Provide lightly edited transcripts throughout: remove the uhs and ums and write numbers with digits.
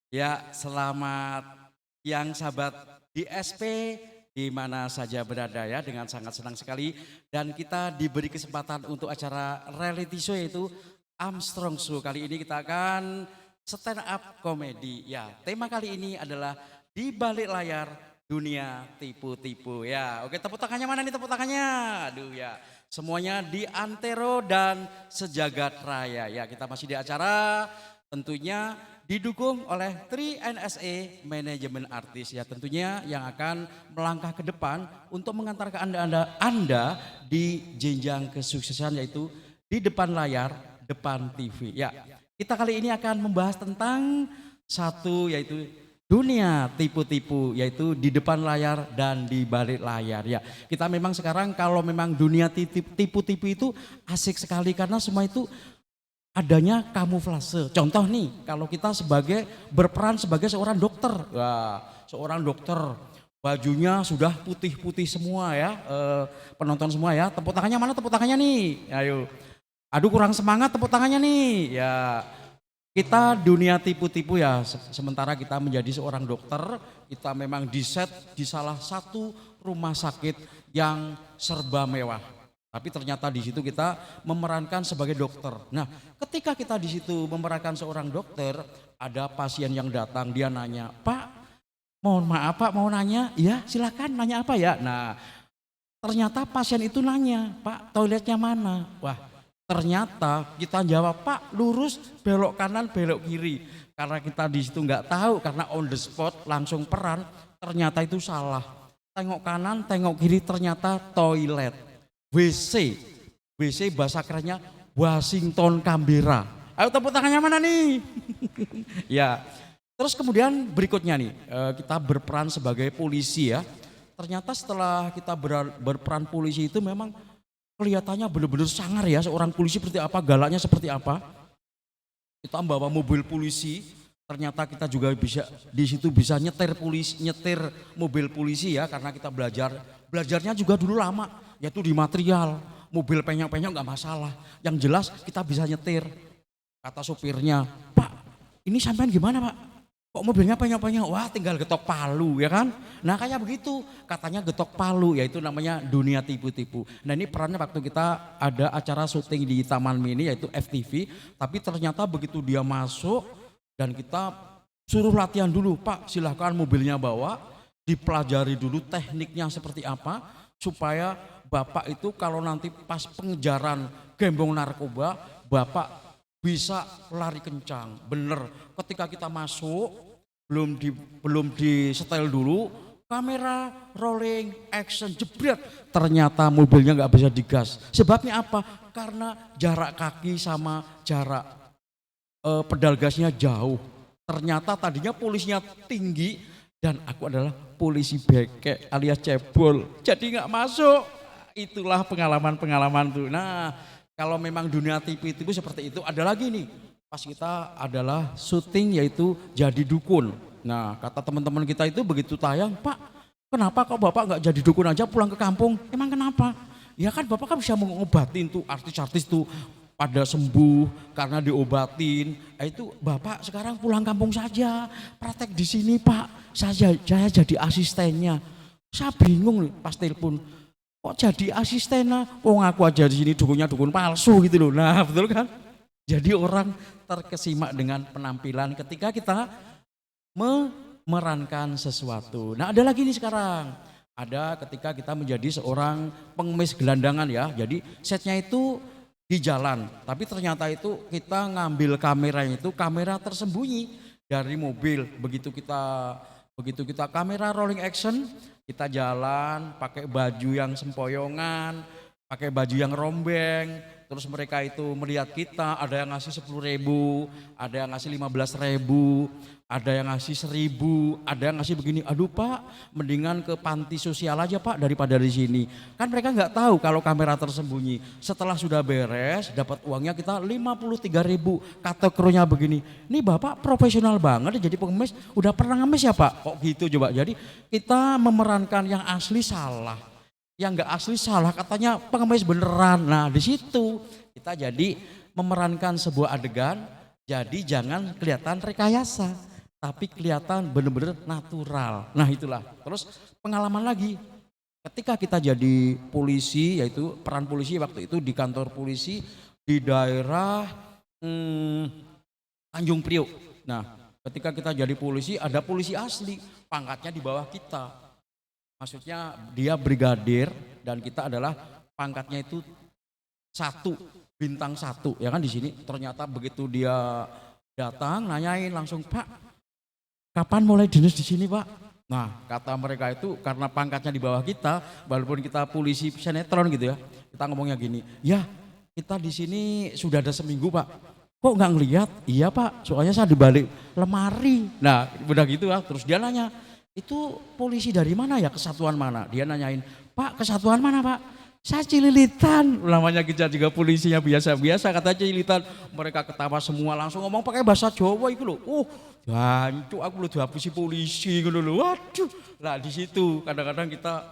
Ya, selamat siang sahabat di SP di mana saja berada ya dengan sangat senang sekali dan kita diberi kesempatan untuk acara reality show yaitu Armstrong Show. Kali ini kita akan stand up comedy. Ya, tema kali ini adalah di balik layar dunia tipu-tipu. Ya, oke tepuk tangannya mana nih tepuk tangannya? Aduh ya, semuanya di antero dan sejagat raya. Ya, kita masih di acara tentunya didukung oleh 3NSA Manajemen Artis ya tentunya yang akan melangkah ke depan untuk mengantarkan Anda di jenjang kesuksesan yaitu di depan layar, depan TV. Ya, kita kali ini akan membahas tentang satu yaitu dunia tipu-tipu yaitu di depan layar dan di balik layar ya. Kita memang sekarang kalau memang dunia tipu-tipu itu asik sekali karena semua itu adanya kamuflase. Contoh nih, kalau kita berperan sebagai seorang dokter, wah, seorang dokter bajunya sudah putih-putih semua ya, penonton semua ya. Tepuk tangannya mana? Tepuk tangannya nih, ayo. Aduh kurang semangat tepuk tangannya nih, ya. Kita dunia tipu-tipu ya, sementara kita menjadi seorang dokter, kita memang di set di salah satu rumah sakit yang serba mewah. Tapi ternyata di situ kita memerankan sebagai dokter. Nah, ketika kita di situ memerankan seorang dokter, ada pasien yang datang, dia nanya, "Pak, mohon maaf Pak, mau nanya?" "Ya, silakan nanya apa ya?" Nah, ternyata pasien itu nanya, "Pak, toiletnya mana?" Wah, ternyata kita jawab, "Pak, lurus, belok kanan, belok kiri." Karena kita di situ nggak tahu, karena on the spot langsung peran, ternyata itu salah. Tengok kanan, tengok kiri, ternyata toilet. WC, WC bahasa kerennya Washington Canberra. Ayo tepuk tangannya mana nih? Ya, terus kemudian berikutnya nih, kita berperan sebagai polisi ya. Ternyata setelah kita berperan polisi itu memang kelihatannya benar-benar sangar ya seorang polisi seperti apa, galaknya seperti apa. Kita membawa mobil polisi, ternyata kita juga bisa di situ bisa nyetir mobil polisi ya karena kita belajarnya juga dulu lama yaitu di material, mobil penyok-penyok nggak masalah, yang jelas kita bisa nyetir. Kata sopirnya, "Pak, ini sampean gimana Pak? Kok mobilnya penyok-penyok?" "Wah, tinggal getok palu ya kan." Nah kayak begitu, katanya getok palu, yaitu namanya dunia tipu-tipu. Nah ini perannya waktu kita ada acara syuting di Taman Mini yaitu FTV, tapi ternyata begitu dia masuk dan kita suruh latihan dulu, "Pak, silahkan mobilnya bawa, dipelajari dulu tekniknya seperti apa, supaya Bapak itu kalau nanti pas pengejaran gembong narkoba, Bapak bisa lari kencang." Bener, ketika kita masuk belum di setel dulu, kamera rolling action jebret, ternyata mobilnya nggak bisa digas. Sebabnya apa? Karena jarak kaki sama jarak pedal gasnya jauh. Ternyata tadinya polisinya tinggi dan aku adalah polisi bekek alias cebol, jadi nggak masuk. Itulah pengalaman-pengalaman tuh. Nah, kalau memang dunia tipu-tipu seperti itu, ada lagi nih. Pas kita adalah syuting yaitu jadi dukun. Nah, kata teman-teman kita itu begitu tayang, "Pak, kenapa kok Bapak nggak jadi dukun aja pulang ke kampung?" "Emang kenapa?" "Ya kan Bapak kan bisa mengobatin tuh artis-artis tuh pada sembuh karena diobatin. Nah, itu Bapak sekarang pulang kampung saja, praktek di sini Pak. Saya jadi asistennya." Saya bingung nih pas telepon. Kok jadi asistennya? Wong aku aja di sini dukunnya dukun palsu gitu loh. Nah, betul kan? Jadi orang terkesima dengan penampilan ketika kita memerankan sesuatu. Nah, ada lagi nih sekarang. Ada ketika kita menjadi seorang pengemis gelandangan ya. Jadi setnya itu di jalan, tapi ternyata itu kita ngambil kameranya itu kamera tersembunyi dari mobil. Begitu kita kamera rolling action, kita jalan pakai baju yang sempoyongan, pakai baju yang rombeng, terus mereka itu melihat kita, ada yang ngasih 10.000, ada yang ngasih 15.000, ada yang ngasih 1.000, ada yang ngasih begini, "Aduh Pak, mendingan ke panti sosial aja Pak daripada di sini." Kan mereka nggak tahu kalau kamera tersembunyi. Setelah sudah beres, dapat uangnya kita 53.000. Kata krunya begini, "Nih Bapak profesional banget jadi pengemis, udah pernah ngemis ya Pak?" Kok gitu coba? Jadi kita memerankan yang asli salah, yang nggak asli salah, katanya pengemis beneran. Nah di situ kita jadi memerankan sebuah adegan, jadi jangan kelihatan rekayasa. tapi kelihatan bener-bener natural. Nah itulah. Terus pengalaman lagi, ketika kita jadi polisi, yaitu peran polisi waktu itu di kantor polisi di daerah Tanjung Priok. Nah ketika kita jadi polisi ada polisi asli, pangkatnya di bawah kita. Maksudnya dia brigadir dan kita adalah pangkatnya itu satu, bintang satu ya kan di sini. Ternyata begitu dia datang nanyain langsung, Pak kapan mulai dinas di sini Pak? Nah kata mereka itu karena pangkatnya di bawah kita, walaupun kita polisi sinetron gitu ya, kita ngomongnya gini, ya kita di sini sudah ada seminggu Pak. Kok nggak ngelihat? Iya Pak, soalnya saya di balik lemari. Nah udah gitu ya, terus dia nanya, itu polisi dari mana ya, kesatuan mana? Dia nanyain, Pak kesatuan mana Pak? Saya Cililitan, namanya kita juga polisinya biasa-biasa, kata Cililitan. Mereka ketawa semua langsung ngomong pakai bahasa Jawa itu loh. Jancuk aku loh dihapusi polisi gitu loh. Waduh. Nah di situ kadang-kadang kita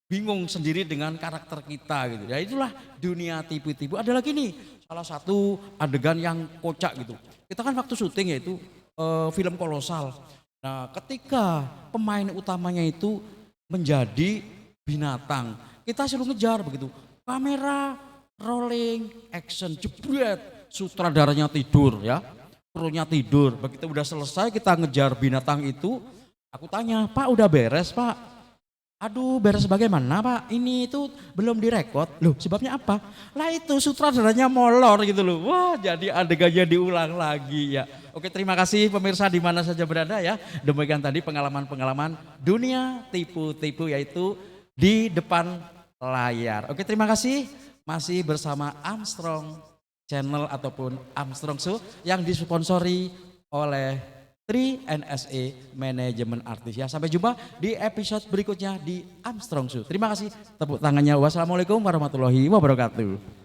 bingung sendiri dengan karakter kita gitu. Ya itulah dunia tipu-tipu. Ada lagi nih salah satu adegan yang kocak gitu. Kita kan waktu syuting yaitu film Kolosal. Nah ketika pemain utamanya itu menjadi binatang, kita suruh ngejar begitu. Kamera, rolling, action, jebret. Sutradaranya tidur ya. Krunya tidur. Begitu udah selesai kita ngejar binatang itu. Aku tanya, Pak udah beres Pak? Aduh beres bagaimana Pak? Ini itu belum direkod. Loh sebabnya apa? Lah itu sutradaranya molor gitu loh. Wah jadi adegannya diulang lagi ya. Oke terima kasih pemirsa di mana saja berada ya. Demikian tadi pengalaman-pengalaman dunia tipu-tipu yaitu di depan layar. Oke terima kasih masih bersama Armstrong Channel ataupun Armstrong Show yang disponsori oleh 3NSE Manajemen Artis ya. Sampai jumpa di episode berikutnya di Armstrong Show. Terima kasih tepuk tangannya. Wassalamualaikum warahmatullahi wabarakatuh.